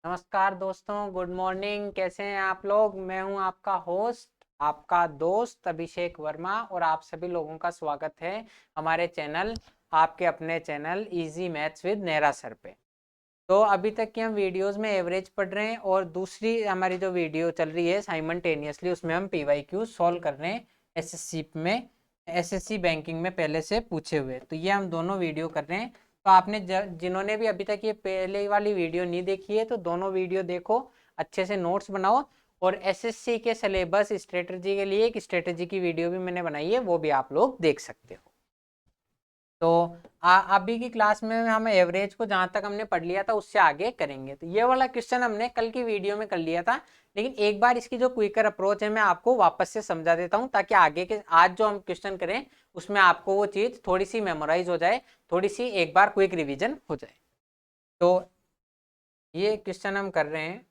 नमस्कार दोस्तों, good morning. कैसे हैं आप लोग? मैं हूं आपका होस्ट, आपका दोस्त अभिषेक वर्मा, और आप सभी लोगों का स्वागत है हमारे चैनल, आपके अपने channel easy maths with Nera sir पे। तो अभी तक की हम वीडियोस में एवरेज पढ़ रहे हैं, और दूसरी हमारी जो वीडियो चल रही है साइमल्टेनियसली, उसमें हम पीवाईक्यू सॉल्व कर रहे हैं एसएससी में, एसएससी बैंकिंग में पहले से पूछे हुए। तो ये हम दोनों वीडियो कर रहे हैं। तो आपने जिन्होंने भी अभी तक ये पहले वाली वीडियो नहीं देखी है, तो दोनों वीडियो देखो, अच्छे से नोट्स बनाओ। और एसएससी के सिलेबस स्ट्रेटजी के लिए एक स्ट्रेटजी की वीडियो भी मैंने बनाई है, वो भी आप लोग देख सकते हो। तो अभी की क्लास में हम एवरेज को जहां तक हमने पढ़ लिया था उससे आगे करेंगे। तो ये वाला क्वेश्चन हमने कल की वीडियो में कर लिया था, लेकिन एक बार इसकी जो क्विकर अप्रोच है मैं आपको वापस से समझा देता हूं, ताकि आगे के आज जो हम क्वेश्चन करें उसमें आपको वो चीज थोड़ी सी मेमोराइज हो जाए, थोड़ी सी एक बार क्विक रिविजन हो जाए। तो ये क्वेश्चन हम कर रहे हैं।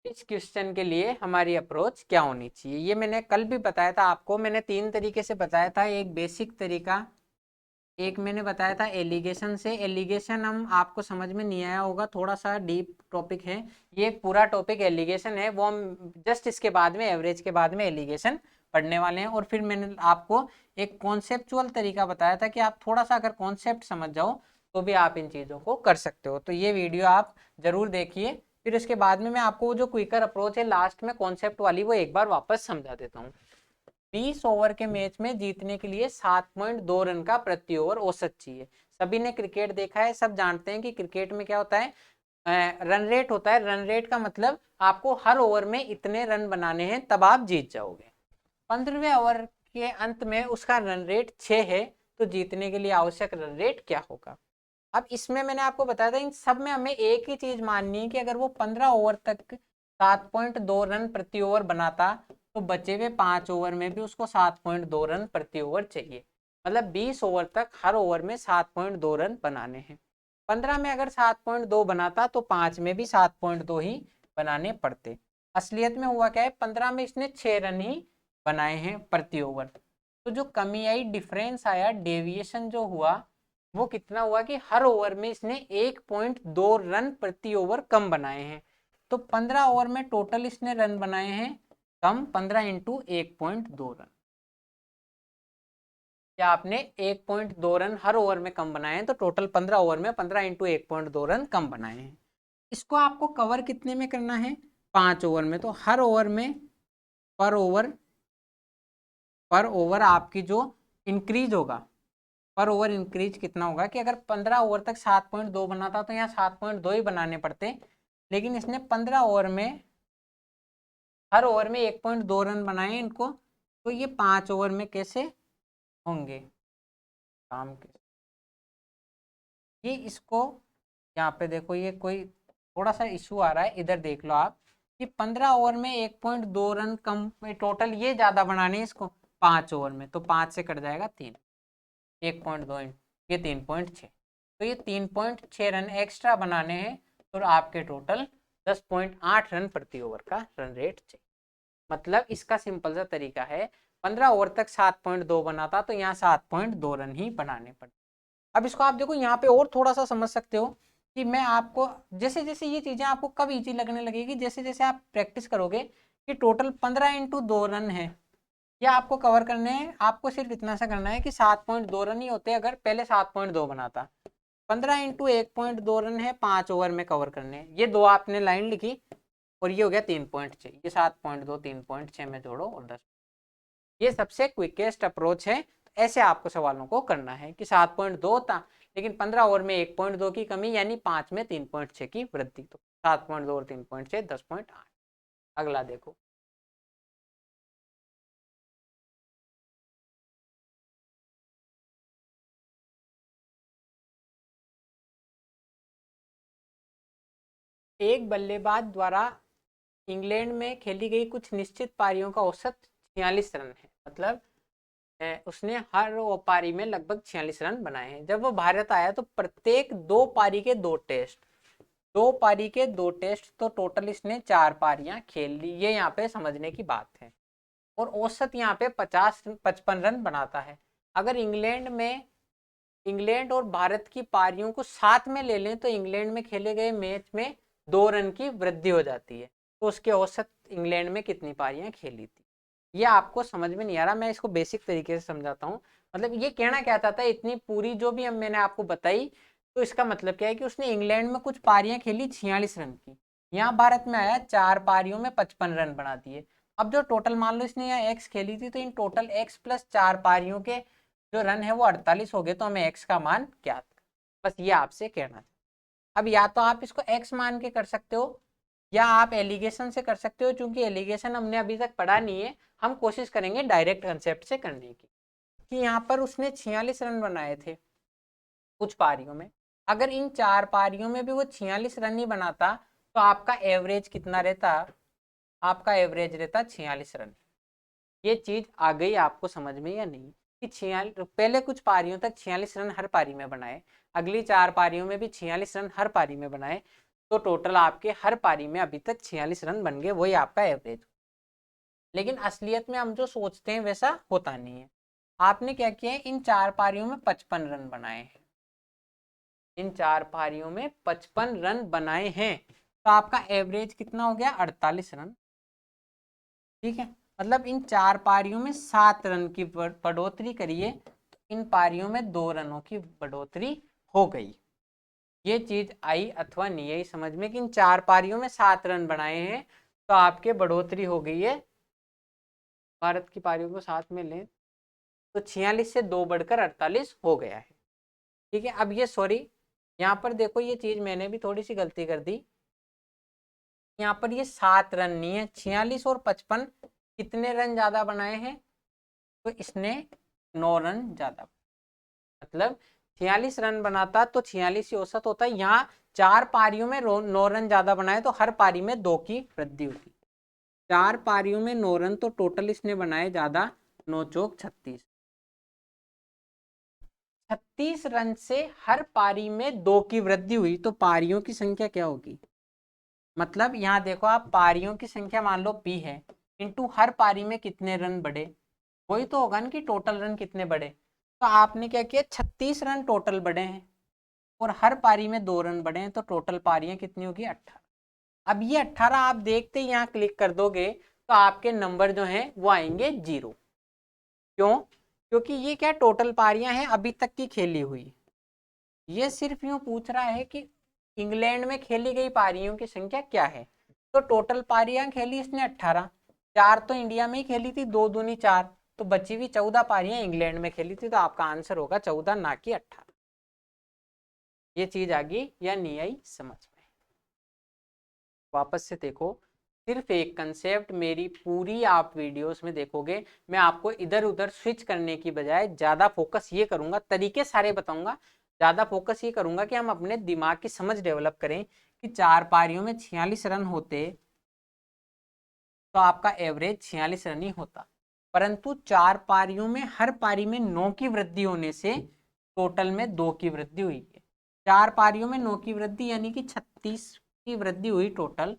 इस क्वेश्चन के लिए हमारी अप्रोच क्या होनी चाहिए, ये मैंने कल भी बताया था आपको। मैंने तीन तरीके से बताया था। एक बेसिक तरीका, एक मैंने बताया था एलिगेशन से। एलिगेशन हम आपको समझ में नहीं आया होगा, थोड़ा सा डीप टॉपिक है। ये एक पूरा टॉपिक एलिगेशन है, वो हम जस्ट इसके बाद में, एवरेज के बाद में एलिगेशन पढ़ने वाले हैं। और फिर मैंने आपको एक कॉन्सेप्चुअल तरीका बताया था कि आप थोड़ा सा अगर कॉन्सेप्ट समझ जाओ तो भी आप इन चीज़ों को कर सकते हो। तो ये वीडियो आप जरूर देखिए। फिर इसके बाद में मैं आपको वो जो क्विकर अप्रोच है लास्ट में कॉन्सेप्ट वाली, वो एक बार वापस समझा देता हूँ। 20 ओवर के मैच में जीतने के लिए 7.2 रन का प्रति ओवर औसत चाहिए। सभी ने क्रिकेट देखा है, सब जानते हैं कि क्रिकेट में क्या होता है, रन रेट होता है। रन रेट का मतलब आपको हर ओवर में इतने रन बनाने हैं तब आप जीत जाओगे। 15वें ओवर के अंत में उसका रन रेट 6 है, तो जीतने के लिए आवश्यक रन रेट क्या होगा? अब इसमें मैंने आपको बताया था, इन सब में हमें एक ही चीज माननी है कि अगर वो 15 ओवर तक 7.2 रन प्रति ओवर बनाता, तो बचे हुए 5 ओवर में भी उसको 7.2 रन प्रति ओवर चाहिए। मतलब 20 ओवर तक हर ओवर में 7.2 रन बनाने हैं। 15 में अगर 7.2 बनाता तो 5 में भी 7.2 ही बनाने पड़ते। असलियत में हुआ क्या है, 15 में इसने 6 रन ही बनाए हैं प्रति ओवर। तो जो कमी आई, डिफरेंस आया, डेविएशन जो हुआ, वो कितना हुआ कि हर ओवर में इसने 1.2 रन प्रति ओवर कम बनाए हैं। तो 15 ओवर में टोटल इसने रन बनाए हैं कम, 15 इंटू 1.2 रन। क्या आपने 1.2 रन हर ओवर में कम बनाए हैं, तो टोटल 15 ओवर में 15 इंटू 1.2 रन कम बनाए हैं। इसको आपको कवर कितने में करना है? 5 ओवर में। तो हर ओवर में पर ओवर पर ओवर आपकी जो इंक्रीज होगा, पर ओवर इंक्रीज कितना होगा कि अगर 15 ओवर तक 7.2 बनाता तो यहाँ 7.2 ही बनाने पड़ते, लेकिन इसने 15 ओवर में हर ओवर में 1.2 रन बनाए इनको। तो ये 5 ओवर में कैसे होंगे काम के? ये इसको यहाँ पे देखो, ये कोई थोड़ा सा इशू आ रहा है, इधर देख लो आप कि 15 ओवर में 1.2 रन कम, टोटल ये ज्यादा बनाने हैं इसको 5 ओवर में, तो 5 से कट जाएगा 3, 1.2 ये 3.6, तो ये 3.6 रन एक्स्ट्रा बनाने हैं। तो आपके टोटल 10.8 रन प्रति ओवर का रन रेट चाहिए। मतलब इसका सिंपल सा तरीका है, 15 ओवर तक 7.2 बनाता तो यहाँ 7.2 रन ही बनाने पड़ते। अब इसको आप देखो यहाँ पे और थोड़ा सा समझ सकते हो कि मैं आपको, जैसे जैसे ये चीजें आपको कब इजी लगने लगेगी, जैसे जैसे आप प्रैक्टिस करोगे कि टोटल 15 इंटू 2 रन है, ये आपको कवर करने हैं। आपको सिर्फ इतना सा करना है कि 7.2 रन ही होते अगर पहले 7.2 बनाता। 15 इंटू 1.2 रन है, 5 ओवर में कवर करने हैं। ये दो आपने लाइन लिखी, और ये हो गया 3.6, ये 7.2 3.6 में जोड़ो और 10। ये सबसे क्विकेस्ट अप्रोच है। ऐसे आपको सवालों को करना है कि 7.2 था, लेकिन 15 ओवर में 1.2 की कमी, यानी 5 में 3.6 की वृद्धि। तो 7.2 और 3.6 10.8। अगला देखो, एक बल्लेबाज द्वारा इंग्लैंड में खेली गई कुछ निश्चित पारियों का औसत 46 रन है। मतलब उसने हर पारी में लगभग 46 रन बनाए हैं। जब वो भारत आया तो प्रत्येक 2 पारी के 2 टेस्ट, 2 पारी के 2 टेस्ट, तो टोटल इसने 4 पारियां खेल ली। ये यहाँ पे समझने की बात है। और औसत यहाँ पे 55 रन बनाता है। अगर इंग्लैंड और भारत की पारियों को साथ में ले लें तो इंग्लैंड में खेले गए मैच में 2 रन की वृद्धि हो जाती है। तो उसके औसत इंग्लैंड में कितनी पारियां खेली थी, ये आपको समझ में नहीं आ रहा। मैं इसको बेसिक तरीके से समझाता हूँ। मतलब ये कहना क्या चाहता है, इतनी पूरी जो भी मैंने आपको बताई, तो इसका मतलब क्या है कि उसने इंग्लैंड में कुछ पारियां खेली 46 रन की, यहाँ भारत में आया 4 पारियों में 55 रन बना दिए। अब जो टोटल मान लो इसने यहाँ एक्स खेली थी, तो इन टोटल एक्स प्लस 4 पारियों के जो रन है वो 48 हो गए, तो हमें एक्स का मान ज्ञात कर, बस ये आपसे कहना है। अब या तो आप इसको एक्स मान के कर सकते हो, या आप एलिगेशन से कर सकते हो। चूंकि एलिगेशन हमने अभी तक पढ़ा नहीं है, हम कोशिश करेंगे डायरेक्ट कंसेप्ट से करने की। कि यहाँ पर उसने 46 रन बनाए थे कुछ पारियों में, अगर इन 4 पारियों में भी वो 46 रन ही बनाता तो आपका एवरेज कितना रहता, आपका एवरेज रहता 46 रन। ये चीज आ गई आपको समझ में या नहीं, कि 46 पहले कुछ पारियों तक 46 रन हर पारी में बनाए, अगली 4 पारियों में भी 46 रन हर पारी में बनाए, तो टोटल आपके हर पारी में अभी तक 46 रन बन गए, वही आपका एवरेज। लेकिन असलियत में हम जो सोचते हैं वैसा होता नहीं है। आपने क्या किया है, इन 4 पारियों में 55 रन बनाए हैं, इन 4 पारियों में 55 रन बनाए हैं, तो आपका एवरेज कितना हो गया, 48 रन। ठीक है, मतलब इन 4 पारियों में 7 रन की बढ़ोतरी करिए, तो इन पारियों में 2 रनों की बढ़ोतरी हो गई। ये चीज आई अथवा नहीं आई समझ में, कि इन 4 पारियों में 7 रन बनाए हैं, तो आपके बढ़ोतरी हो गई है। भारत की पारियों को साथ में लें तो 46 से 2 बढ़कर 48 हो गया है। ठीक है, अब ये सॉरी, यहाँ पर देखो ये चीज मैंने भी थोड़ी सी गलती कर दी। यहाँ पर ये 7 रन नहीं है, 46 और 55 कितने रन ज्यादा बनाए हैं, तो इसने 9 रन ज्यादा, मतलब 46 रन बनाता तो 46 ही औसत होता है। यहाँ 4 पारियों में 9 रन ज्यादा बनाए, तो हर पारी में 2 की वृद्धि होती। 4 पारियों में 9 रन, तो टोटल इसने बनाए ज्यादा, 9 चौक 36। 36 रन से हर पारी में 2 की वृद्धि हुई, तो पारियों की संख्या क्या होगी, मतलब यहाँ देखो आप, पारियों की संख्या मान लो p है, इंटू हर पारी में कितने रन बढ़े, वही तो होगा ना कि टोटल रन कितने बढ़े। तो आपने क्या किया, 36 रन टोटल बढ़े हैं और हर पारी में 2 रन बढ़े हैं, तो टोटल पारियां कितनी होगी, 18। अब ये 18 आप देखते ही यहाँ क्लिक कर दोगे तो आपके नंबर जो हैं वो आएंगे 0। क्यों, क्योंकि ये क्या टोटल पारियां हैं अभी तक की खेली हुई। ये सिर्फ यूं पूछ रहा है कि इंग्लैंड में खेली गई पारियों की संख्या क्या है। तो टोटल पारियां खेली इसने 18, 4 तो इंडिया में ही खेली थी, 2 दूनी 4, तो बची हुई 14 पारियां इंग्लैंड में खेली थी, तो आपका आंसर होगा 14 ना कि 18। ये चीज आ गई या नहीं आई समझ में। वापस से देखो, सिर्फ एक कंसेप्ट मेरी पूरी आप वीडियोस में देखोगे, मैं आपको इधर उधर स्विच करने की बजाय ज्यादा फोकस ये करूंगा, तरीके सारे बताऊंगा, ज्यादा फोकस ये करूंगा कि हम अपने दिमाग की समझ डेवलप करें कि 4 पारियों में 46 रन होते तो आपका एवरेज 46 रन ही होता, परंतु 4 पारियों में हर पारी में 9 की वृद्धि होने से टोटल में 2 की वृद्धि हुई है। 4 पारियों में 9 की वृद्धि यानी कि 36 की वृद्धि हुई, टोटल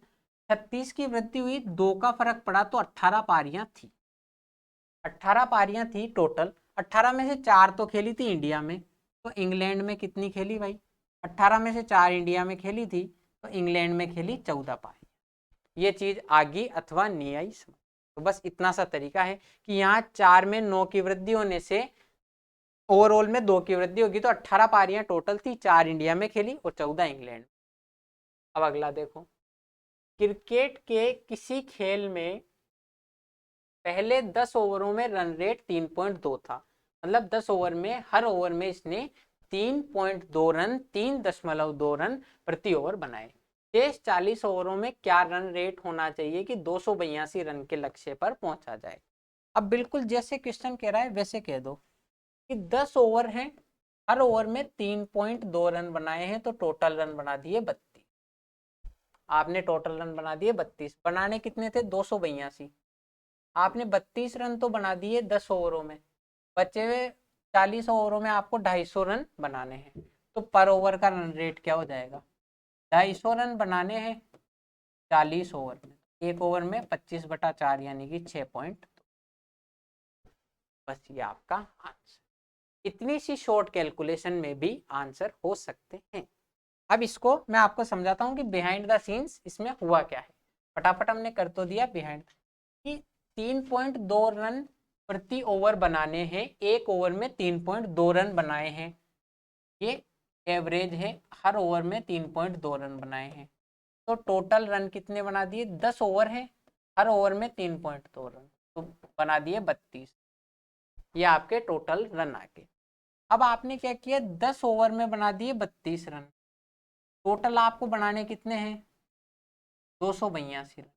36 की वृद्धि हुई, 2 का फर्क पड़ा, तो 18 पारियां थी, 18 पारियां थी टोटल। 18 में से 4 तो खेली थी इंडिया में, तो इंग्लैंड में कितनी खेली भाई, 18 में से 4 इंडिया में खेली थी, तो इंग्लैंड में खेली 14 पारी। ये चीज आगी अथवा नहीं आई समझ। तो बस इतना सा तरीका है कि यहाँ 4 में 9 की वृद्धि होने से ओवरऑल में 2 की वृद्धि होगी, तो 18 पारियां टोटल थी, 4 इंडिया में खेली और 14 इंग्लैंड। अब अगला देखो, क्रिकेट के किसी खेल में पहले 10 ओवरों में रन रेट 3.2 था, मतलब 10 ओवर में हर ओवर में इसने 3.2 रन, 3.2 रन प्रति ओवर बनाए। शेष 40 ओवरों में क्या रन रेट होना चाहिए कि 282 रन के लक्ष्य पर पहुंचा जाए। अब बिल्कुल जैसे क्वेश्चन कह रहा है वैसे कह दो कि 10 ओवर हैं, हर ओवर में 3.2 रन बनाए हैं, तो टोटल रन बना दिए 32। आपने टोटल रन बना दिए 32, बनाने कितने थे, 282। आपने 32 रन तो बना दिए 10 ओवरों में, बचे हुए 40 ओवरों में आपको 250 रन बनाने हैं, तो पर ओवर का रन रेट क्या हो जाएगा, 250 रन बनाने हैं 40 ओवर में, एक ओवर में 25/4 यानी कि 6 पॉइंट। बस ये आपका आंसर, इतनी सी शॉर्ट कैलकुलेशन में भी आंसर हो सकते हैं। अब इसको मैं आपको समझाता हूँ कि बिहाइंड द सीन्स इसमें हुआ क्या है। फटाफट हमने कर तो दिया बिहाइंड कि 3.2 रन प्रति ओवर बनाने हैं, एक ओवर में 3.2 रन बनाए हैं, ये एवरेज है, हर ओवर में 3.2 रन बनाए हैं, तो टोटल रन कितने बना दिए, 10 ओवर है, हर ओवर में 3.2 रन, तो बना दिए 32, ये आपके टोटल रन आ गए। अब आपने क्या किया, 10 ओवर में बना दिए 32 रन, टोटल आपको बनाने कितने हैं, 282 रन,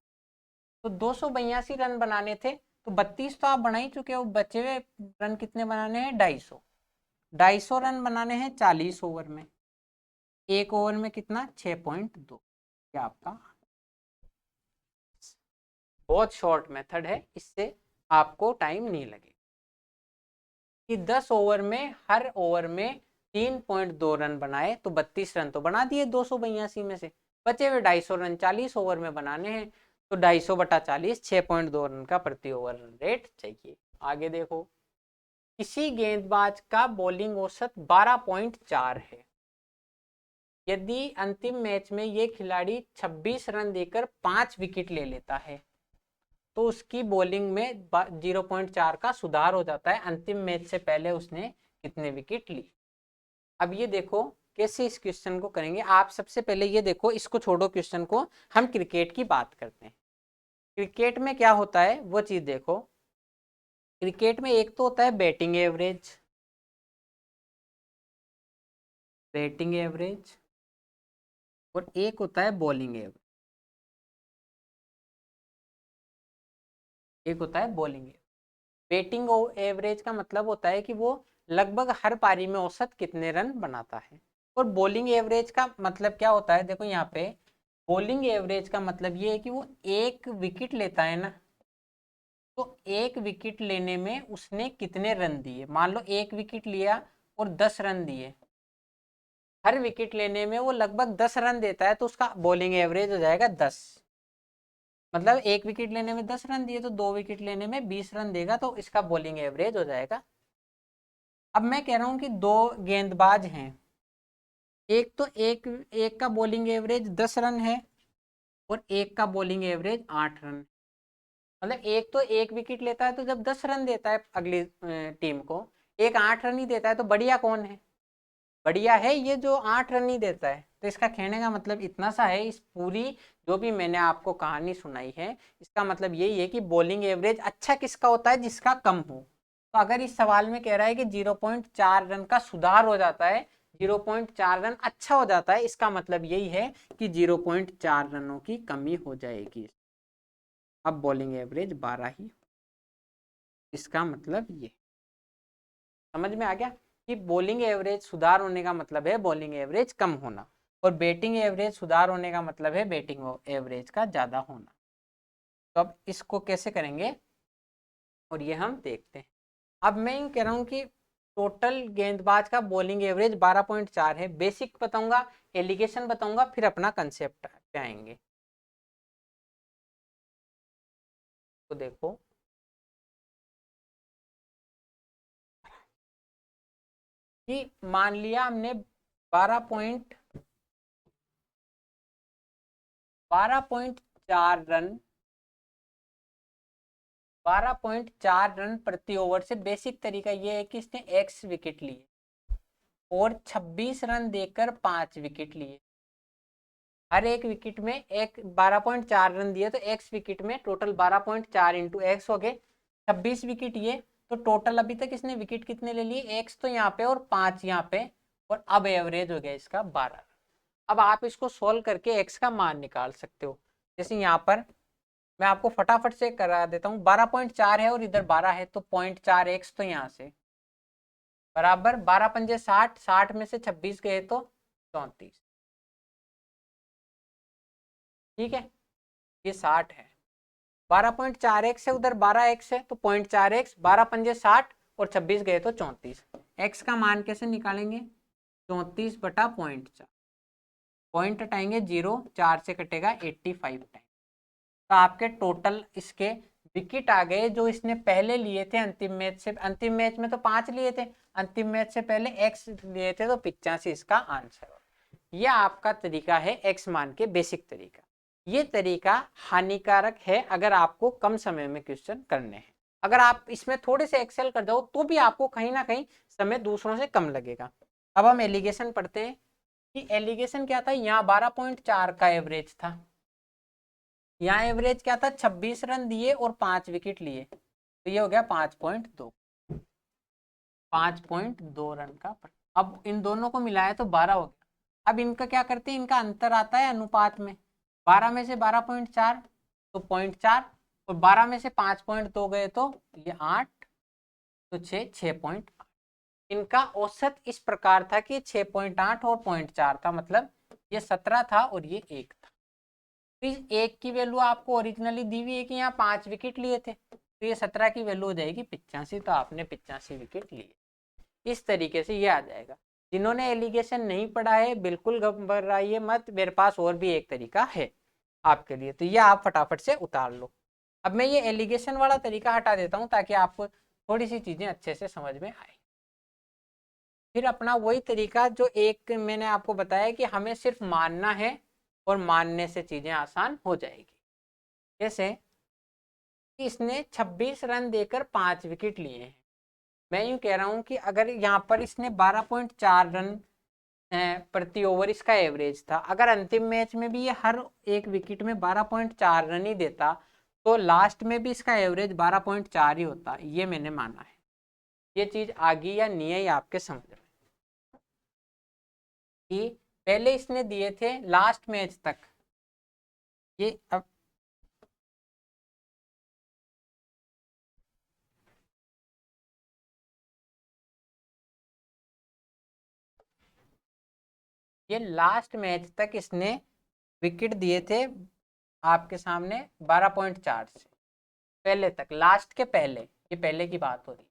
तो 282 रन बनाने थे, तो 32 तो आप बना ही चुके हो, बचे हुए रन कितने बनाने हैं, 250 रन बनाने हैं 40 ओवर में, एक ओवर में कितना 6.2, क्या आपका बहुत शॉर्ट मेथड है, इससे आपको टाइम नहीं लगेगा कि 10 ओवर में हर ओवर में 3.2 रन बनाए, तो 32 रन तो बना दिए 282 में से, बचे हुए 250 रन 40 ओवर में बनाने हैं, तो 250/40 6.2 रन का प्रति ओवर रन रेट चाहिए। आगे देखो, किसी गेंदबाज का बॉलिंग औसत 12.4 है, यदि अंतिम मैच में ये खिलाड़ी 26 रन देकर 5 विकेट ले लेता है, तो उसकी बॉलिंग में 0.4 का सुधार हो जाता है, अंतिम मैच से पहले उसने कितने विकेट ली। अब ये देखो कैसे इस क्वेश्चन को करेंगे। आप सबसे पहले ये देखो, इसको छोड़ो क्वेश्चन को, हम क्रिकेट की बात करते हैं। क्रिकेट में क्या होता है वो चीज देखो, क्रिकेट में एक तो होता है बैटिंग एवरेज, और एक होता है बॉलिंग एवरेज, एक होता है बॉलिंग एवरेज। बैटिंग एवरेज का मतलब होता है कि वो लगभग हर पारी में औसत कितने रन बनाता है, और बॉलिंग एवरेज का मतलब क्या होता है, देखो यहाँ पे बॉलिंग एवरेज का मतलब ये है कि वो एक विकेट लेता है ना, तो एक विकेट लेने में उसने कितने रन दिए, मान लो एक विकेट लिया और 10 रन दिए, हर विकेट लेने में वो लगभग 10 रन देता है, तो उसका बॉलिंग एवरेज हो जाएगा 10, मतलब एक विकेट लेने में 10 रन दिए तो 2 विकेट लेने में 20 रन देगा, तो इसका बॉलिंग एवरेज हो जाएगा। अब मैं कह रहा हूं कि दो गेंदबाज हैं, एक तो एक का बॉलिंग एवरेज 10 रन है और एक का बॉलिंग एवरेज 8 रन, मतलब एक तो एक विकेट लेता है तो जब 10 रन देता है अगली टीम को, एक 8 रन ही देता है, तो बढ़िया कौन है, बढ़िया है ये जो 8 रन ही देता है। तो इसका कहने का मतलब इतना सा है, इस पूरी जो भी मैंने आपको कहानी सुनाई है, इसका मतलब यही है कि बॉलिंग एवरेज अच्छा किसका होता है, जिसका कम हो। तो अगर इस सवाल में कह रहा है कि 0.4 रन का सुधार हो जाता है, 0.4 रन अच्छा हो जाता है, इसका मतलब यही है कि 0.4 रनों की कमी हो जाएगी। अब बॉलिंग एवरेज 12 ही, इसका मतलब ये समझ में आ गया कि बॉलिंग एवरेज सुधार होने का मतलब है बॉलिंग एवरेज कम होना, और बैटिंग एवरेज सुधार होने का मतलब है बैटिंग एवरेज का ज़्यादा होना। तो अब इसको कैसे करेंगे और ये हम देखते हैं। अब मैं यूँ कह रहा हूँ कि टोटल गेंदबाज का बॉलिंग एवरेज 12.4 है, बेसिक बताऊंगा, एलिगेशन बताऊंगा, फिर अपना कंसेप्ट पे आएंगे। तो देखो कि मान लिया हमने 12.4 रन 12.4 रन प्रति ओवर से बेसिक तरीका ये है कि इसने एक्स विकेट लिए और 26 रन देकर 5 विकेट लिए, हर एक विकेट में एक 12.4 रन दिए, तो एक्स विकेट में टोटल 12.4 इंटू एक्स हो गए 26 विकेट ये, तो टोटल अभी तक इसने विकेट कितने ले लिए, एक्स तो यहाँ पे और 5 यहाँ पे, और अब एवरेज हो गया इसका 12। अब आप इसको सोल्व करके एक्स का मान निकाल सकते हो। जैसे यहाँ पर मैं आपको फटाफट से करा देता हूँ, 12.4 है और इधर 12 है, तो 0.4x तो यहाँ से बराबर 12 पंजे 60, 60 में से 26 गए तो 34, ठीक है, ये 60 है। 12.4x है, उधर 12x है, तो 0.4x, 12 पंजे 60, और 26 गए तो 34। x का मान कैसे निकालेंगे? 34/0.4, पॉइंट हटाएंगे 0, 4 से कटेगा 85 टाइम। तो आपके टोटल इसके विकेट आ गए जो इसने पहले लिए थे अंतिम मैच से। अंतिम मैच में तो 5 लिए थे, अंतिम मैच से पहले x लिए थे, तो 85 इसका आंसर। यह आपका तरीका है x मान के बेसिक तरीका। ये तरीका हानिकारक है अगर आपको कम समय में क्वेश्चन करने हैं। अगर आप इसमें थोड़े से एक्सेल कर जाओ तो भी आपको कहीं ना कहीं समय दूसरों से कम लगेगा। अब हम एलिगेशन पढ़ते हैं कि एलिगेशन क्या था। यहाँ 12.4 का एवरेज था, यहाँ एवरेज क्या था, 26 रन दिए और 5 विकेट लिए, तो ये हो गया 5.2, 5.2 रन का। अब इन दोनों को मिलाया तो 12 हो गया। अब इनका क्या करते हैं, इनका अंतर आता है अनुपात में। 12 में से 12.4 तो 0.4, और 12 में से 5.2 गए तो ये 8, तो 6.8। इनका औसत इस प्रकार था कि 6.8 और 0.4 था, मतलब ये 17 था और ये 1 था। तो इस 1 की वैल्यू आपको ओरिजिनली दी हुई है कि यहाँ 5 विकेट लिए थे, तो ये 17 की वैल्यू हो जाएगी 85, तो आपने 85 विकेट लिए। इस तरीके से ये आ जाएगा। जिन्होंने एलिगेशन नहीं पढ़ा है बिल्कुल घबराइए मत, मेरे पास और भी एक तरीका है आपके लिए, तो ये आप फटाफट से उतार लो। अब मैं ये एलिगेशन वाला तरीका हटा देता हूँ ताकि आपको थोड़ी सी चीजें अच्छे से समझ में आए। फिर अपना वही तरीका जो एक मैंने आपको बताया कि हमें सिर्फ मानना है और मानने से चीजें आसान हो जाएगी। जैसे इसने 26 रन देकर 5 विकेट लिए हैं। मैं यूं कह रहा हूं कि अगर यहाँ पर इसने 12.4 रन प्रति ओवर इसका एवरेज था, अगर अंतिम मैच में भी ये हर एक विकेट में 12.4 रन ही देता तो लास्ट में भी इसका एवरेज 12.4 ही होता। ये मैंने माना है। ये चीज आ गई या नहीं है आपके समझ में कि पहले इसने दिए थे लास्ट मैच तक, ये अब ये लास्ट मैच तक इसने विकेट दिए थे आपके सामने 12.4 से पहले तक, लास्ट के पहले, ये पहले की बात हो रही।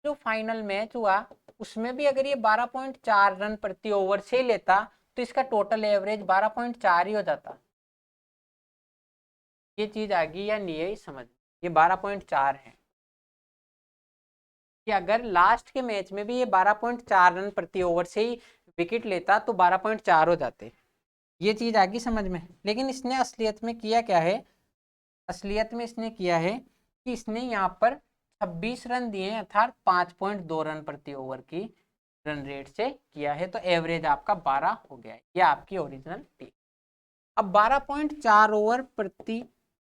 जो फाइनल मैच हुआ उसमें भी अगर ये 12.4 रन प्रति ओवर से लेता तो इसका टोटल एवरेज 12.4 ही हो जाता। ये चीज आ गई या नहीं है समझ, ये 12.4 है कि अगर लास्ट के मैच में भी ये 12.4 रन प्रति ओवर से ही विकेट लेता तो 12.4 हो जाते। ये चीज आ गई समझ में। लेकिन इसने असलियत में किया क्या है, असलियत में इसने किया है कि इसने यहाँ पर 26 रन दिए अर्थात 5.2 रन प्रति ओवर की रन रेट से किया है, तो एवरेज आपका 12 हो गया है। ये आपकी ओरिजिनल टीम। अब 12.4 ओवर प्रति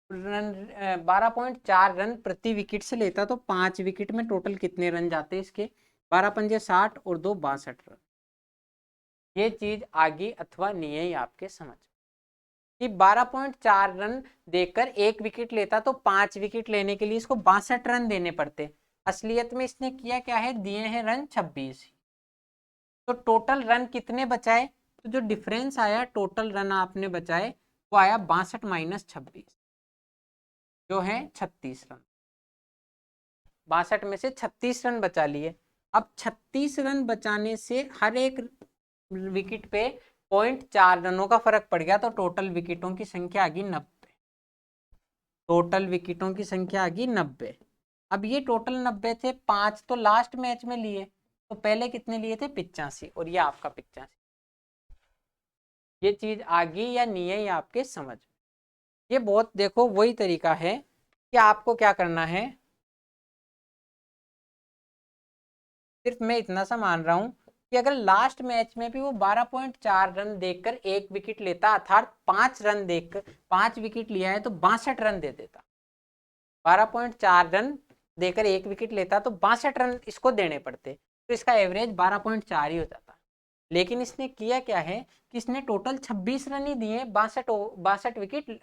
रन 12.4 रन प्रति विकेट से लेता तो 5 विकेट में टोटल कितने रन जाते इसके, 12 पंजे 60 और 2 62 रन। ये चीज आगे अथवा नहीं है आपके समझ कि 12.4 रन देकर 1 विकेट लेता तो 5 विकेट लेने के लिए इसको 62 रन देने पड़ते। असलियत में इसने किया क्या है, दिए हैं रन 26, तो टोटल रन कितने बचाए, तो जो डिफरेंस आया टोटल रन आपने बचाए वो आया 62 माइनस 26 जो है 36 रन। 62 में से 36 रन बचा लिए। अब 36 रन बचाने से हर एक विकेट पे 0.4 रनों का फर्क पड़ गया, तो टोटल विकेटों की संख्या आ गई 90। टोटल विकेटों की संख्या आ गई 90। अब ये टोटल 90 थे, 5 तो लास्ट मैच में लिए, तो पहले कितने लिए थे 85, और ये आपका 85। ये चीज आ गई या नहीं है ये आपके समझ। ये बहुत देखो वही तरीका है कि आपको क्या करना है, सिर्फ मैं इतना सा मान रहा हूं कि अगर लास्ट मैच में भी वो 12.4 रन देकर 1 विकेट लेता अर्थात 5 रन देकर 5 विकेट लिया है तो 62 रन दे देता। 12.4 रन देकर 1 विकेट लेता तो 62 रन इसको देने पड़ते, तो इसका एवरेज 12.4 ही हो जाता। लेकिन इसने किया क्या है कि इसने टोटल 26 रन ही दिए, 62 विकेट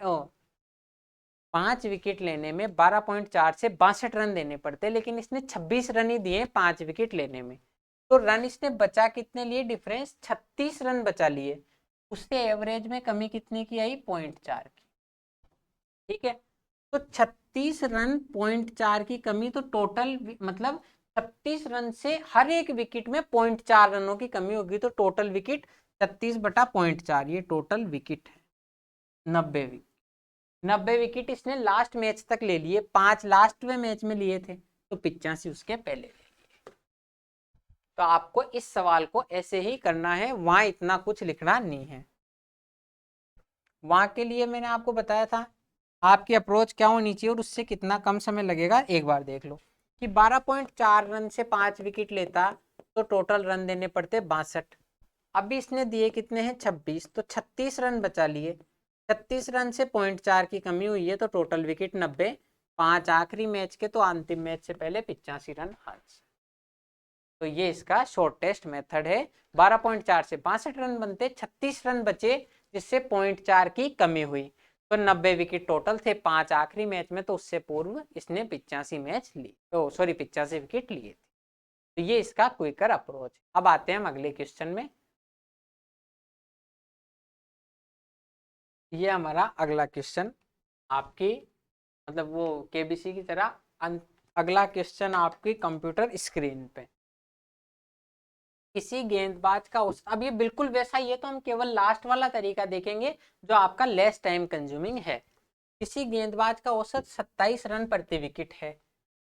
5 विकेट लेने में 12.4 से 62 रन देने पड़ते, लेकिन इसने 26 रन ही दिए 5 विकेट लेने में। तो रन इसने बचा कितने लिए, डिफरेंस 36 रन बचा लिए, उससे एवरेज में कमी कितने की आई, 0.4 की। ठीक है, तो 36 रन 0.4 की कमी, तो टोटल मतलब 36 रन से हर एक विकेट में 0.4 रनों की कमी होगी, तो टोटल विकेट 36/0.4, ये टोटल विकेट है। 90 विकेट इसने लास्ट मैच तक ले लिए, 5 लास्ट में मैच में लिए थे, तो 85 उसके पहले ले लिए। तो आपको इस सवाल को ऐसे ही करना है, वहां इतना कुछ लिखना नहीं है। वहां के लिए मैंने आपको बताया था आपकी अप्रोच क्या होनी चाहिए और उससे कितना कम समय लगेगा, एक बार देख लो कि 12.4 रन से 5 विकेट लेता तो टोटल रन देने पड़ते 62। अभी इसने दिए कितने हैं 26, तो 36 रन बचा लिए। 36 रन से 0.4 की कमी हुई है, तो टोटल विकेट 90। 5 आखिरी मैच के, तो अंतिम मैच से पहले 85 रन हासिल। तो ये इसका शॉर्टेस्ट मेथड है। 12.4 से 62 रन बनते, 36 रन बचे जिससे 0.4 की कमी हुई, तो 90 विकेट टोटल थे 5 आखिरी मैच में, तो उससे पूर्व इसने 85 मैच ली, तो सॉरी 85 विकेट लिए थे। तो ये इसका क्विकर अप्रोच। अब आते हैं हम अगले क्वेश्चन में। ये हमारा अगला क्वेश्चन आपकी मतलब वो केबीसी की तरह अगला क्वेश्चन आपकी कंप्यूटर स्क्रीन पे। किसी गेंदबाज का औसत, अब ये बिल्कुल वैसा ही है, तो हम केवल लास्ट वाला तरीका देखेंगे जो आपका लेस टाइम कंज्यूमिंग है। किसी गेंदबाज का औसत 27 रन प्रति विकेट है,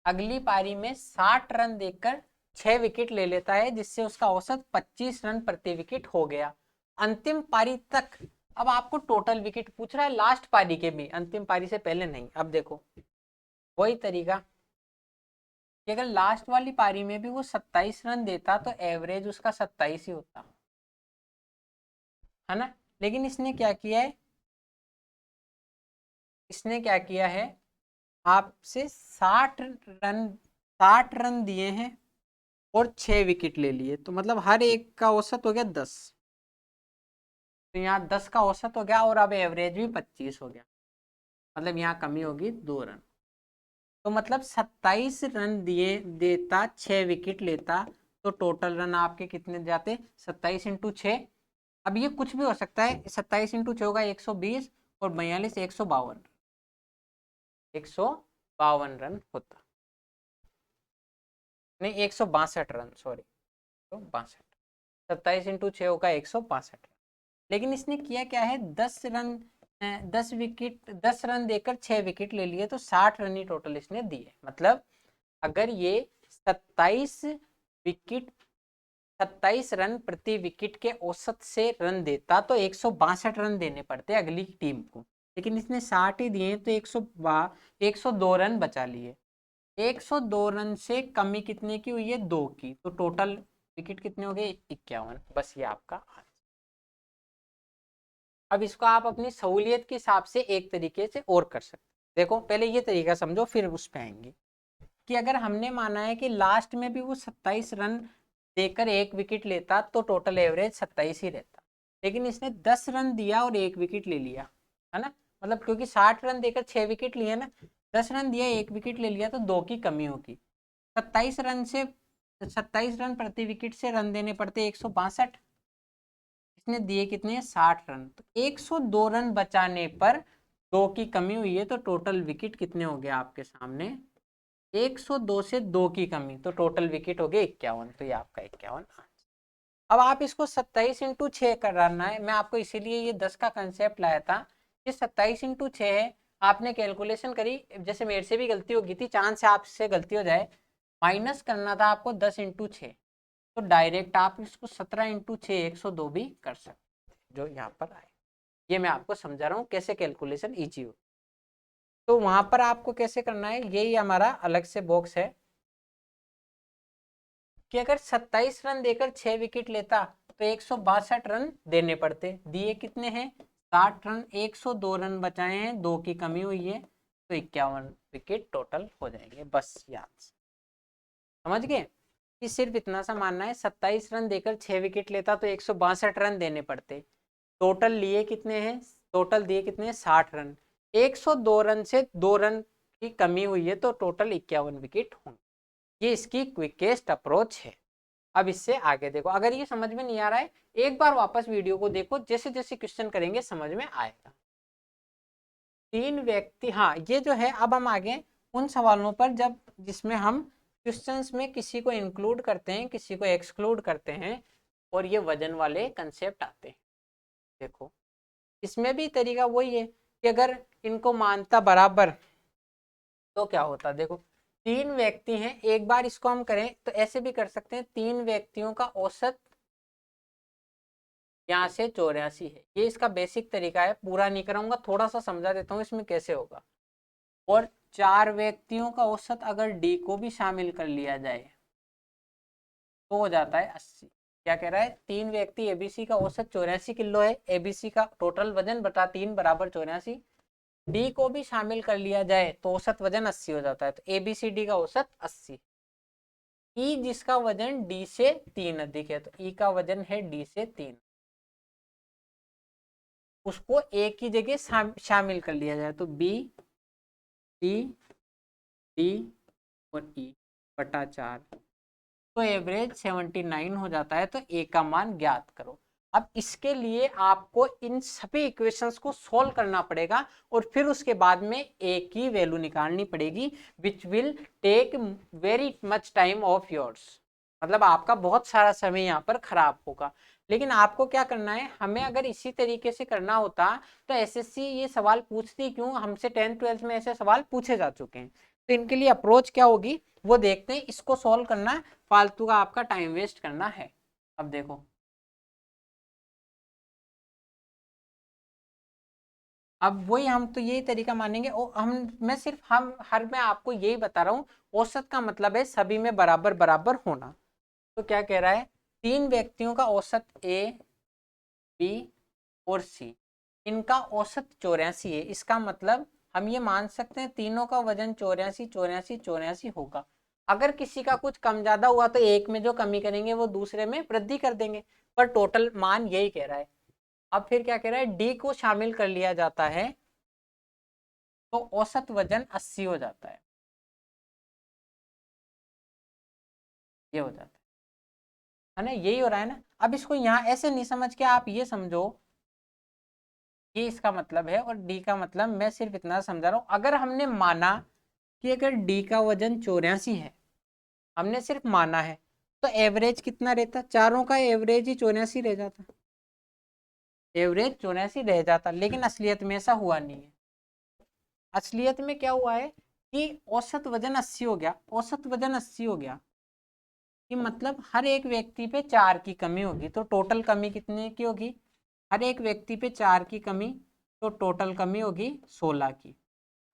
अगली पारी में 60 रन देकर 6 विकेट ले लेता है, जिससे उसका औसत 25 रन प्रति विकेट हो गया। अंतिम पारी तक, अब आपको टोटल विकेट पूछ रहा है, लास्ट पारी के भी, अंतिम पारी से पहले नहीं। अब देखो वही तरीका कि अगर लास्ट वाली पारी में भी वो 27 रन देता तो एवरेज उसका 27 ही होता है ना। लेकिन इसने क्या किया है आपसे 60 रन दिए हैं और 6 विकेट ले लिए, तो मतलब हर एक का औसत हो गया 10। तो यहाँ 10 का औसत हो गया और अब एवरेज भी 25 हो गया, मतलब यहाँ कमी होगी 2 रन। तो मतलब 27 रन दिए देता, 6 विकेट लेता, तो टोटल रन आपके कितने जाते 27 इंटू 6। अब ये कुछ भी हो सकता है, 27 इंटू 6 होगा 120 और 42 152 रन होता, नहीं 162 रन, सॉरी 162। 27 इंटू 6 होगा 162। लेकिन इसने किया क्या है, 10 रन देकर 6 विकेट ले लिए, तो 60 रन ही टोटल इसने दिए। मतलब अगर ये 27 रन प्रति विकेट के औसत से रन देता तो 162 रन देने पड़ते अगली टीम को, लेकिन इसने 60 ही दिए, तो 102 रन बचा लिए। 102 रन से कमी कितने की हुई है, 2 की, तो टोटल विकेट कितने हो गए 51। बस ये आपका आंसर। अब इसको आप अपनी सहूलियत के हिसाब से एक तरीके से और कर सकते। देखो पहले ये तरीका समझो, फिर उस पे आएंगे कि अगर हमने माना है कि लास्ट में भी वो 27 रन देकर 1 विकेट लेता तो टोटल एवरेज 27 ही रहता, लेकिन इसने 10 रन दिया और 1 विकेट ले लिया, है ना। मतलब क्योंकि 60 रन देकर 6 विकेट लिए ना, 10 रन दिया 1 विकेट ले लिया, तो 2 की कमी होगी। 27 रन प्रति विकेट से रन देने पड़ते 162, इसने दिए कितने 60 रन, तो 102 रन बचाने पर 2 की कमी हुई है, तो टोटल विकेट कितने हो गए आपके सामने 102 से 2 की कमी, तो टोटल विकेट हो गए 51। तो ये आपका 51 आंसर। अब आप इसको 27 इंटू 6 कराना है, मैं आपको इसीलिए ये 10 का कंसेप्ट लाया था। ये 27 इंटू 6 है, आपने कैलकुलेशन करी, जैसे मेरे से भी गलती हो गई थी, चांद से आपसे गलती हो जाए, माइनस करना था आपको 10 इंटू 6, तो डायरेक्ट आप इसको 17 इंटू 6 102 भी कर सकते, जो यहाँ पर आए। ये मैं आपको समझा रहा हूँ कैसे कैलकुलेशन ईजी हो। तो वहां पर आपको कैसे करना है, यही हमारा अलग से बॉक्स है कि अगर 27 रन देकर 6 विकेट लेता तो 162 रन देने पड़ते, दिए कितने हैं 60 रन, 102 रन बचाए हैं, 2 की कमी हुई है, तो 51 विकेट टोटल हो जाएंगे। बस याद समझ गए कि सिर्फ इतना सा मानना है, 27 रन देकर 6 विकेट लेता तो 162 रन देने पड़ते, टोटल लिए कितने हैं, टोटल दिए कितने हैं 60 रन, 102 रन से 2 रन की कमी हुई है, तो टोटल 51 विकेट होंगे। ये इसकी क्विकेस्ट अप्रोच है। अब इससे आगे देखो, अगर ये समझ में नहीं आ रहा है एक बार वापस वीडियो को देखो, जैसे जैसे क्वेश्चन करेंगे समझ में आएगा। तीन व्यक्ति, हाँ ये जो है, अब हम आगे उन सवालों पर जब जिसमें हम क्वेश्चंस में किसी को इंक्लूड करते हैं किसी को एक्सक्लूड करते हैं और ये वजन वाले कंसेप्ट आते हैं। देखो इसमें भी तरीका वही है कि अगर इनको मानता बराबर तो क्या होता, देखो तीन व्यक्ति हैं, एक बार इसको हम करें तो ऐसे भी कर सकते हैं, तीन व्यक्तियों का औसत यहाँ से 84 है। ये इसका बेसिक तरीका है, पूरा नहीं कराऊंगा, थोड़ा सा समझा देता हूँ इसमें कैसे होगा। और चार व्यक्तियों का औसत अगर डी को भी शामिल कर लिया जाए तो हो जाता है 80। क्या कह रहा है, तीन व्यक्ति एबीसी का औसत 84 किलो है, एबीसी का टोटल वजन बटा 3 बराबर 84, डी को भी शामिल कर लिया जाए तो औसत वजन 80 हो जाता है। तो एबीसीडी का औसत 80। ई जिसका वजन डी से 3 अधिक है, तो ई का वजन है डी से 3, उसको ए की जगह शामिल कर लिया जाए तो बी सी डी और ई बटा 4, तो एवरेज 79 हो जाता है। तो ए का मान ज्ञात करो। अब इसके लिए आपको इन सभी इक्वेशंस को सोल्व करना पड़ेगा और फिर उसके बाद में ए की वैल्यू निकालनी पड़ेगी, which will take very much time of yours. मतलब आपका बहुत सारा समय यहाँ पर खराब होगा। लेकिन आपको क्या करना है, हमें अगर इसी तरीके से करना होता तो एसएससी ये सवाल पूछती क्यों, हमसे 10th-12th में ऐसे सवाल पूछे जा चुके हैं। तो इनके लिए अप्रोच क्या होगी वो देखते हैं, इसको सॉल्व करना फालतू का आपका टाइम वेस्ट करना है। अब देखो अब वही हम तो यही तरीका मानेंगे और हम हर मैं आपको यही बता रहा हूँ, औसत का मतलब है सभी में बराबर बराबर होना। तो क्या कह रहा है, तीन व्यक्तियों का औसत ए बी और सी, इनका औसत 84 है, इसका मतलब हम ये मान सकते हैं तीनों का वजन 84 84 84 होगा। अगर किसी का कुछ कम ज्यादा हुआ तो एक में जो कमी करेंगे वो दूसरे में वृद्धि कर देंगे, पर टोटल मान यही कह रहा है। अब फिर क्या कह रहा है, डी को शामिल कर लिया जाता है तो औसत वजन 80 हो जाता ये हो जाता है ना, यही हो रहा है ना। अब इसको यहाँ ऐसे नहीं समझ के आप ये समझो, ये इसका मतलब है और डी का मतलब, मैं सिर्फ इतना समझा रहा हूँ। अगर हमने माना कि अगर डी का वजन 84 है, हमने सिर्फ माना है, तो एवरेज कितना रहता, चारों का एवरेज ही 84 रह जाता, एवरेज 84 रह जाता। लेकिन असलियत में ऐसा हुआ नहीं है। असलियत में क्या हुआ है कि औसत वजन 80 हो गया, औसत वजन 80 हो गया कि मतलब हर एक व्यक्ति पे 4 की कमी होगी, तो टोटल कमी कितने की होगी, हर एक व्यक्ति पे 4 की कमी, तो टोटल कमी होगी 16 की।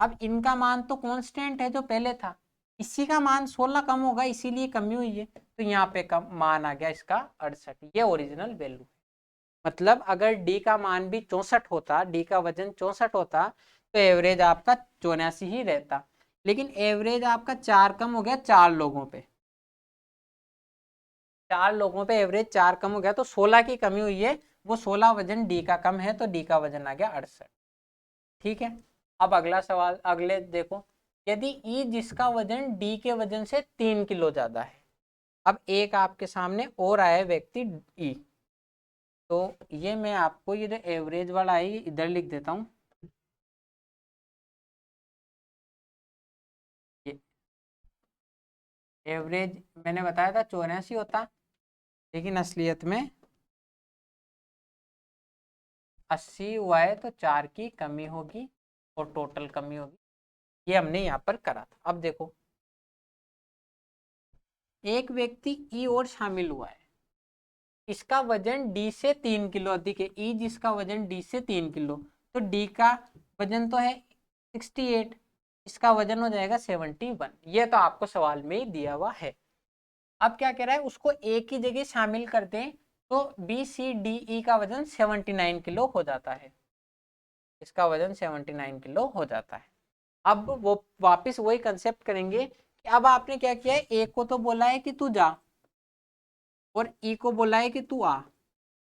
अब इनका मान तो कांस्टेंट है जो पहले था, इसी का मान 16 कम होगा इसीलिए कमी हुई है, तो यहाँ पे कम मान आ गया इसका 68, ये ओरिजिनल वैल्यू। मतलब अगर डी का मान भी 64 होता, डी का वजन 64 होता तो एवरेज आपका 84 ही रहता। लेकिन एवरेज आपका 4 कम हो गया, 4 लोगों पे, 4 लोगों पे एवरेज 4 कम हो गया, तो 16 की कमी हुई है, वो 16 वजन डी का कम है, तो डी का वजन आ गया 68। ठीक है, अब अगला सवाल, अगले देखो, यदि ई जिसका वजन डी के वजन से 3 किलो ज्यादा है। अब एक आपके सामने और आया व्यक्ति ई, तो ये मैं आपको ये जो एवरेज वाला है इधर लिख देता हूँ, ये एवरेज मैंने बताया था 84 होता, लेकिन असलियत में 80 हुआ है, तो 4 की कमी होगी और टोटल कमी होगी, ये हमने यहाँ पर करा था। अब देखो एक व्यक्ति ई और शामिल हुआ है, इसका वजन डी से 3 किलो अधिक है, ई जिसका वजन डी से 3 किलो, तो डी का वजन तो है 68, इसका वजन हो जाएगा 71, ये तो आपको सवाल में ही दिया हुआ है। अब क्या कह रहा है, उसको ए की जगह शामिल कर दें तो बी सी डी ई का वजन 79 किलो हो जाता है, इसका वजन 79 किलो हो जाता है। अब वो वापस वही कंसेप्ट करेंगे कि अब आपने क्या किया है, ए को तो बोला है कि तू जा और ई को बोला है कि तू आ।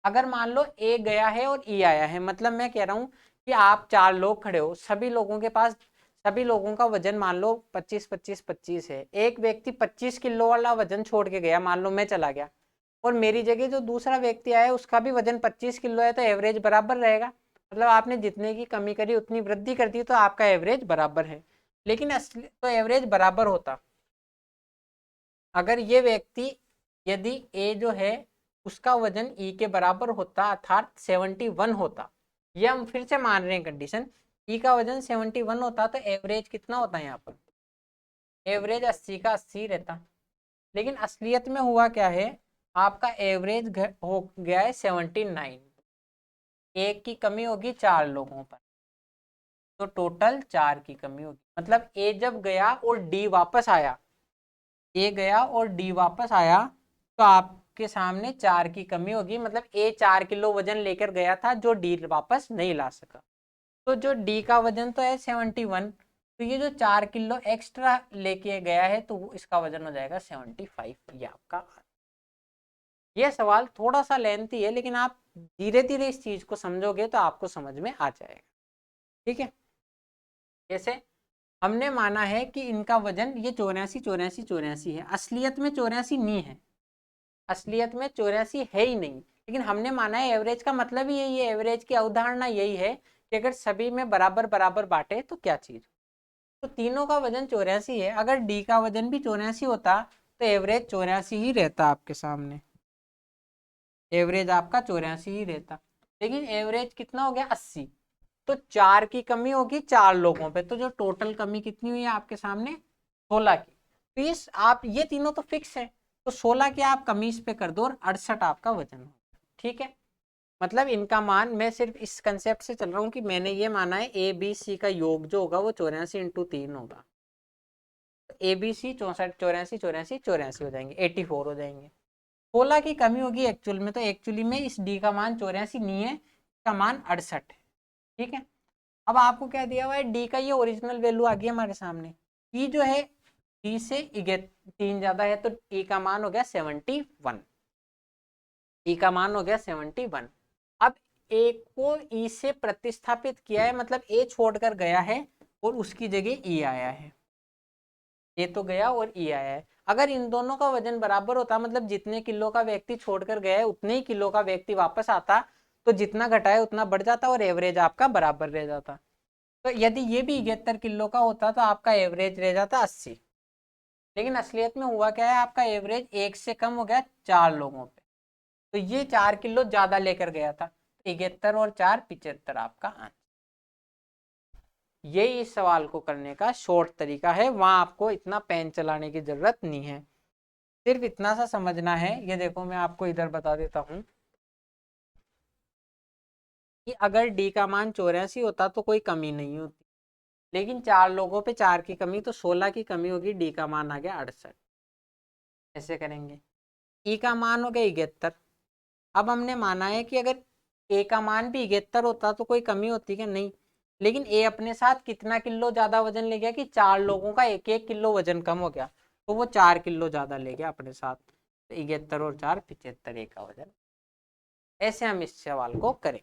अगर मान लो ए गया है और ई आया है, मतलब मैं कह रहा हूं कि आप 4 लोग खड़े हो, सभी लोगों के पास, सभी लोगों का वजन मान लो 25 25 25 है, एक व्यक्ति 25 किलो वाला वजन छोड़ के गया, मान लो मैं चला गया, और मेरी जगह जो दूसरा व्यक्ति आया उसका भी वजन 25 किलो है, तो एवरेज बराबर रहेगा। मतलब आपने जितने की कमी करी उतनी वृद्धि कर दी तो आपका एवरेज बराबर है। लेकिन असली तो एवरेज बराबर होता अगर ये व्यक्ति, यदि ए जो है उसका वजन ई के बराबर होता अर्थात 71 होता, ये हम फिर से मान रहे हैं कंडीशन, ई का वजन 71 होता तो एवरेज कितना होता है यहाँ पर, एवरेज 80 का 80 रहता। लेकिन असलियत में हुआ क्या है, आपका एवरेज हो गया है 79, एक की कमी होगी 4 लोगों पर, तो टोटल 4 की कमी होगी। मतलब ए जब गया और डी वापस आया, ए गया और डी वापस आया तो आपके सामने 4 की कमी होगी। मतलब ए 4 किलो वजन लेकर गया था जो डी वापस नहीं ला सका। तो जो डी का वजन तो है 71, तो ये जो 4 किलो एक्स्ट्रा लेके गया है तो इसका वजन हो जाएगा 75। ये आपका, ये सवाल थोड़ा सा लेंथी है लेकिन आप धीरे धीरे इस चीज को समझोगे तो आपको समझ में आ जाएगा। ठीक है, जैसे हमने माना है कि इनका वजन ये 84 है, असलियत में 84 नहीं है, असलियत में 84 है ही नहीं, लेकिन हमने माना है एवरेज का मतलब ही यही है, एवरेज की अवधारणा यही है कि अगर सभी में बराबर बराबर बांटे तो क्या चीज, तो तीनों का वजन 84 है, अगर डी का वजन भी 84 होता तो एवरेज 84 ही रहता आपके सामने, एवरेज आपका 84 ही रहता। लेकिन एवरेज कितना हो गया 80, तो 4 की कमी होगी 4 लोगों पे, तो जो टोटल कमी कितनी हुई है आपके सामने 16 की। तो इस आप ये तीनों तो फिक्स है, तो 16 की आप कमी इस पे कर दो और 68 आपका वजन हो। ठीक है, मतलब इनका मान, मैं सिर्फ इस कंसेप्ट से चल रहा हूँ कि मैंने ये माना है ए बी सी का योग जो होगा वो 84 इंटू 3 होगा, ए बी सी 64 84 84 84 हो जाएंगे, 84 हो जाएंगे। 16 की कमी होगी एक्चुअल में, तो एक्चुअली में इस डी का मान 84 नहीं है, इसका मान 68 है। ठीक है, अब आपको क्या दिया हुआ है, डी का ये ओरिजिनल वैल्यू आ गई हमारे सामने, ई जो है डी से 3 ज्यादा है तो ई का मान हो गया 71, ई का मान हो गया 71। अब ए को ई से प्रतिस्थापित किया है, मतलब ए छोड़कर गया है और उसकी जगह ई आया है, ए तो गया और ई आया है। अगर इन दोनों का वजन बराबर होता, मतलब जितने किलो का व्यक्ति छोड़कर गया है उतने ही किलो का व्यक्ति वापस आता, तो जितना घटाए उतना बढ़ जाता और एवरेज आपका बराबर रह जाता। तो यदि ये भी 71 किलो का होता तो आपका एवरेज रह जाता 80। लेकिन असलियत में हुआ क्या है, आपका एवरेज एक से कम हो गया 4 लोगों पे, तो ये 4 किलो ज्यादा लेकर गया था, 71 और 4 75 आपका आंसर। यही इस सवाल को करने का शॉर्ट तरीका है, वहां आपको इतना पेन चलाने की जरूरत नहीं है, सिर्फ इतना सा समझना है। ये देखो मैं आपको इधर बता देता हूं कि अगर डी का मान 84 होता तो कोई कमी नहीं होती, लेकिन 4 लोगों पे 4 की कमी, तो 16 की कमी होगी, डी का मान आ गया 68। ऐसे करेंगे, ई का मान हो गया 71। अब हमने माना है कि अगर ए का मान भी 71 होता तो कोई कमी होती क्या, नहीं, लेकिन ए अपने साथ कितना किलो ज्यादा वजन ले गया कि 4 लोगों का 1-1 किलो वजन कम हो गया, तो वो 4 किलो ज्यादा ले गया अपने साथ, तो 71 और 4 75 ए का वजन। ऐसे हम इस सवाल को करें।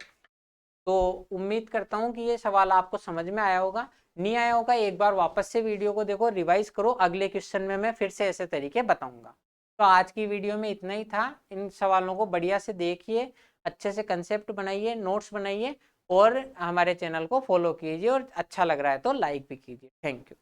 तो उम्मीद करता हूँ कि ये सवाल आपको समझ में आया होगा, नहीं आया होगा एक बार वापस से वीडियो को देखो, रिवाइज करो, अगले क्वेश्चन में मैं फिर से ऐसे तरीके बताऊंगा। तो आज की वीडियो में इतना ही था, इन सवालों को बढ़िया से देखिए, अच्छे से कंसेप्ट बनाइए, नोट्स बनाइए और हमारे चैनल को फॉलो कीजिए, और अच्छा लग रहा है तो लाइक भी कीजिए। Thank you.